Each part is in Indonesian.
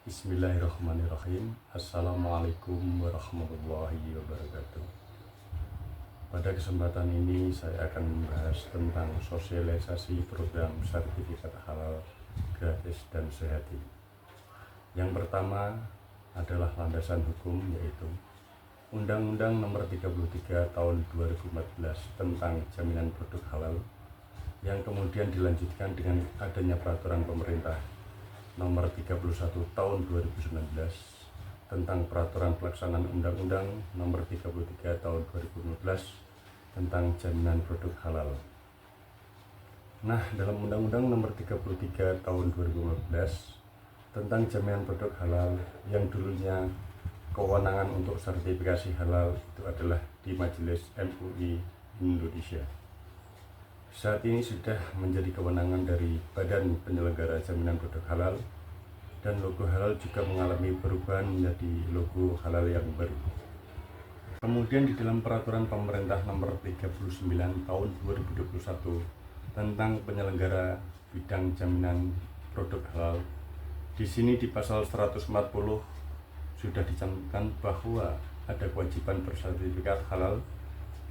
Bismillahirrahmanirrahim. Assalamualaikum warahmatullahi wabarakatuh. Pada kesempatan ini saya akan membahas tentang sosialisasi program sertifikat halal gratis dan sehati. Yang pertama adalah landasan hukum, yaitu Undang-Undang Nomor 33 Tahun 2014 tentang jaminan produk halal, yang kemudian dilanjutkan dengan adanya peraturan pemerintah Nomor 31 Tahun 2019 tentang peraturan pelaksanaan Undang-Undang Nomor 33 Tahun 2015 tentang jaminan produk halal. Nah, dalam Undang-Undang Nomor 33 Tahun 2015 tentang jaminan produk halal, yang dulunya kewenangan untuk sertifikasi halal itu adalah di Majelis MUI Indonesia, saat ini sudah menjadi kewenangan dari Badan Penyelenggara Jaminan Produk Halal, dan logo halal juga mengalami perubahan menjadi logo halal yang baru. Kemudian di dalam peraturan pemerintah nomor 39 tahun 2021 tentang penyelenggara bidang jaminan produk halal, di sini di pasal 140 sudah dicantumkan bahwa ada kewajiban bersertifikat halal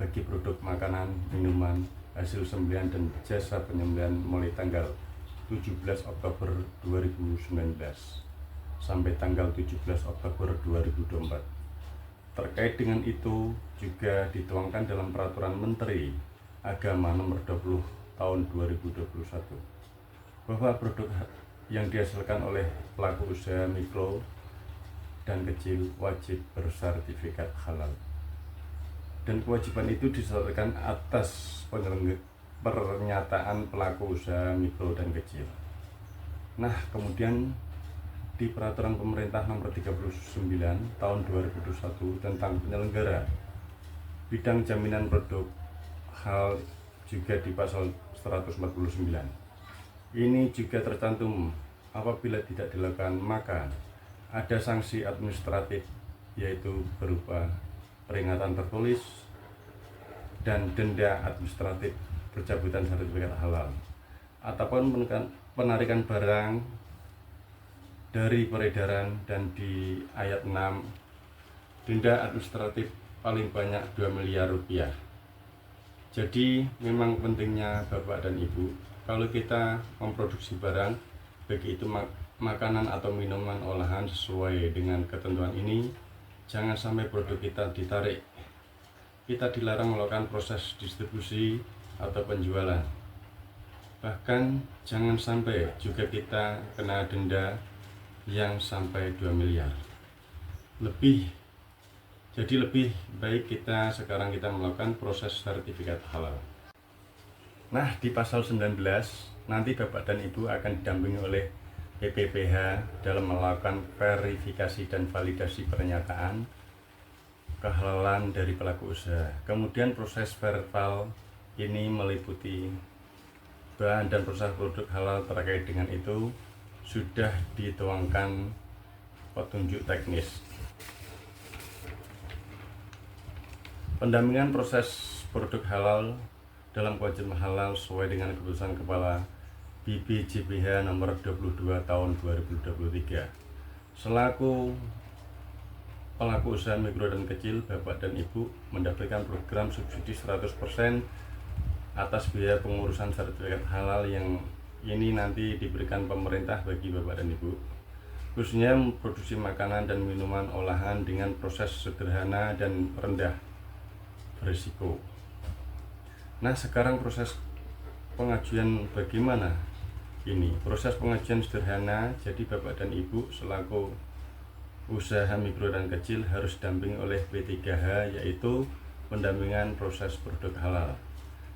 bagi produk makanan, minuman, hasil sembelihan dan jasa penyembelihan mulai tanggal 17 Oktober 2019 sampai tanggal 17 Oktober 2024. Terkait dengan itu juga dituangkan dalam Peraturan Menteri Agama Nomor 20 Tahun 2021 bahwa produk yang dihasilkan oleh pelaku usaha mikro dan kecil wajib bersertifikat halal, dan kewajiban itu diserahkan atas pernyataan pelaku usaha mikro dan kecil. Nah, kemudian di peraturan pemerintah nomor 39 tahun 2021 tentang penyelenggara bidang jaminan produk halal, juga di pasal 149 ini juga tercantum apabila tidak dilakukan maka ada sanksi administratif, yaitu berupa peringatan tertulis dan denda administratif pencabutan sertifikat halal, ataupun penarikan barang dari peredaran, dan di ayat 6 denda administratif paling banyak 2 miliar rupiah. Jadi memang pentingnya Bapak dan Ibu, kalau kita memproduksi barang, baik itu makanan atau minuman olahan sesuai dengan ketentuan ini, jangan sampai produk kita ditarik. Kita dilarang melakukan proses distribusi atau penjualan. Bahkan jangan sampai juga kita kena denda yang sampai 2 miliar lebih. Jadi lebih baik kita sekarang melakukan proses sertifikat halal. Nah, di pasal 19 nanti Bapak dan Ibu akan didampingi oleh PPPH dalam melakukan verifikasi dan validasi pernyataan kehalalan dari pelaku usaha. Kemudian proses verbal ini meliputi bahan dan proses produk halal. Terkait dengan itu sudah dituangkan petunjuk teknis. Pendampingan proses produk halal dalam kewajiban halal sesuai dengan keputusan Kepala BPJPH nomor 22 tahun 2023. Selaku pelaku usaha mikro dan kecil, Bapak dan Ibu mendapatkan program subsidi 100% atas biaya pengurusan sertifikat halal yang ini nanti diberikan pemerintah bagi Bapak dan Ibu, khususnya memproduksi makanan dan minuman olahan dengan proses sederhana dan rendah berisiko. Nah, sekarang proses pengajuan bagaimana? Ini proses pengajuan sederhana. Jadi Bapak dan Ibu selaku usaha mikro dan kecil harus didampingi oleh P3H, yaitu pendampingan proses produk halal.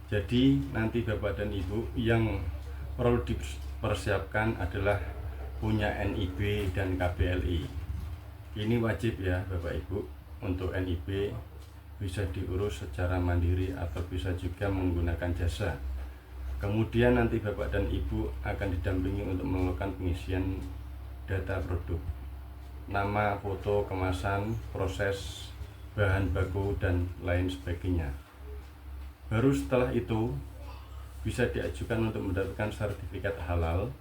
Jadi nanti Bapak dan Ibu yang perlu dipersiapkan adalah punya NIB dan KBLI. Ini wajib ya Bapak Ibu. Untuk NIB bisa diurus secara mandiri atau bisa juga menggunakan jasa. Kemudian nanti Bapak dan Ibu akan didampingi untuk melakukan pengisian data produk, nama, foto, kemasan, proses, bahan baku, dan lain sebagainya. Baru setelah itu bisa diajukan untuk mendapatkan sertifikat halal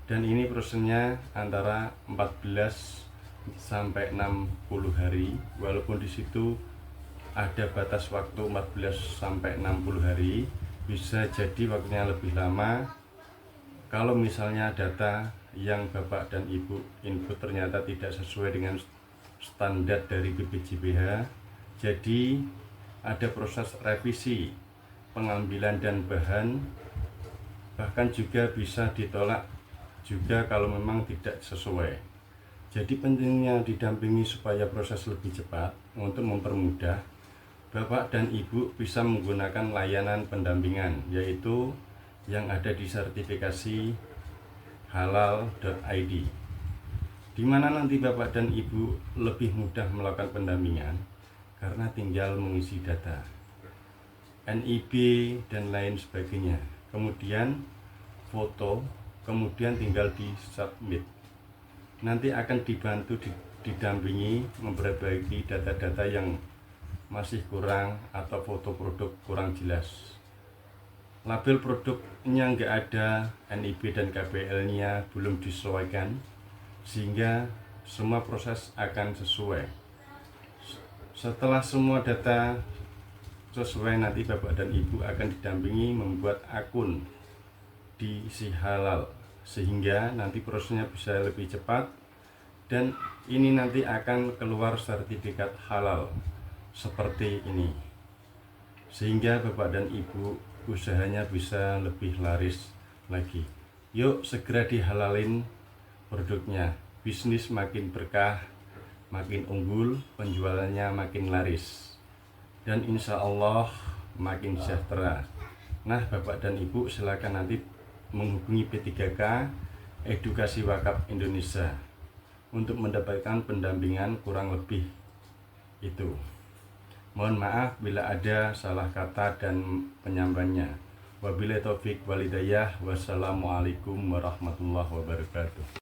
dan ini prosesnya antara 14 sampai 60 hari, walaupun di situ ada batas waktu 14 sampai 60 hari, bisa jadi waktunya lebih lama kalau misalnya data yang Bapak dan Ibu input ternyata tidak sesuai dengan standar dari BPJPH. Jadi ada proses revisi pengambilan dan bahan, bahkan juga bisa ditolak juga kalau memang tidak sesuai. Jadi pentingnya didampingi supaya proses lebih cepat. Untuk mempermudah, Bapak dan Ibu bisa menggunakan layanan pendampingan, yaitu yang ada di sertifikasi halal.id, di mana nanti Bapak dan Ibu lebih mudah melakukan pendampingan karena tinggal mengisi data NIB dan lain sebagainya, kemudian foto, kemudian tinggal di submit. Nanti akan dibantu didampingi memperbaiki data-data yang masih kurang atau foto produk kurang jelas, label produknya nggak ada, NIB dan KPL nya belum disesuaikan, sehingga semua proses akan sesuai. Setelah semua data sesuai, nanti Bapak dan Ibu akan didampingi membuat akun di Si Halal, sehingga nanti prosesnya bisa lebih cepat, dan ini nanti akan keluar sertifikat halal seperti ini, sehingga Bapak dan Ibu usahanya bisa lebih laris lagi. Yuk segera dihalalin produknya, bisnis makin berkah, makin unggul, penjualannya makin laris, dan insya Allah makin sejahtera. Nah Bapak dan Ibu silakan nanti menghubungi P3K Edukasi Wakaf Indonesia untuk mendapatkan pendampingan kurang lebih itu. Mohon maaf bila ada salah kata dan penyampaiannya. Wabillahi taufik walhidayah. Wassalamualaikum warahmatullahi wabarakatuh.